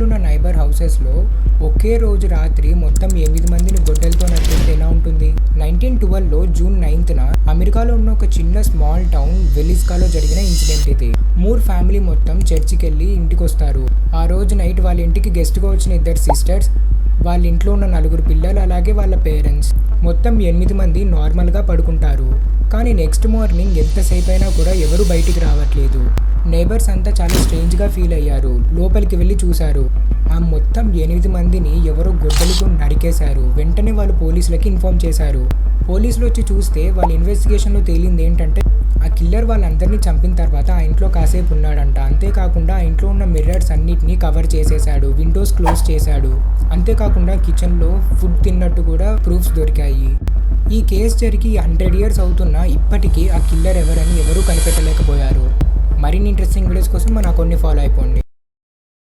ఉన్న నైబర్ హౌసెస్లో ఒకే రోజు రాత్రి మొత్తం 8 మందిని గొడ్డలతో నరికేస్తే ఎలా ఉంటుంది? 1912లో జూన్ 9న అమెరికాలో ఉన్న ఒక చిన్న స్మాల్ టౌన్ వెలిస్కాలో జరిగిన ఇన్సిడెంట్ ఇది. మూర్ ఫ్యామిలీ మొత్తం చర్చికి వెళ్ళి ఇంటికి వస్తారు. ఆ రోజు నైట్ వాళ్ళ ఇంటికి గెస్ట్గా వచ్చిన 2 సిస్టర్స్, వాళ్ళ ఇంట్లో ఉన్న 4 పిల్లలు, అలాగే వాళ్ళ పేరెంట్స్, మొత్తం 8 మంది నార్మల్గా పడుకుంటారు. కానీ నెక్స్ట్ మార్నింగ్ ఎంతసేపు అయినా కూడా ఎవరు బయటికి రావట్లేదు. నైబర్స్ అంతా చాలా స్ట్రేంజ్గా ఫీల్ అయ్యారు. లోపలికి వెళ్ళి చూశారు. ఆ మొత్తం 8 మందిని ఎవరో గొడ్డలితో నరికేశారు. వెంటనే వాళ్ళు పోలీసులకి ఇన్ఫార్మ్ చేశారు. పోలీసులు వచ్చి చూస్తే వాళ్ళ ఇన్వెస్టిగేషన్లో తేలింది ఏంటంటే ఆ కిల్లర్ వాళ్ళందరినీ చంపిన తర్వాత ఆ ఇంట్లో కాసేపు ఉన్నాడంట. అంతేకాకుండా ఆ ఇంట్లో ఉన్న మిర్రర్స్ అన్నిటినీ కవర్ చేసేసాడు, విండోస్ క్లోజ్ చేశాడు. అంతేకాకుండా కిచెన్లో ఫుడ్ తిన్నట్టు కూడా ప్రూఫ్స్ దొరికాయి. ఈ కేసు జరిగి 100 years అవుతున్నా ఇప్పటికీ ఆ కిల్లర్ ఎవరని ఎవరూ కనిపెట్టలేకపోయారు. మరిన్ని ఇంట్రెస్టింగ్ వీడియోస్ కోసం మన అకౌంట్ని ఫాలో అయిపోండి.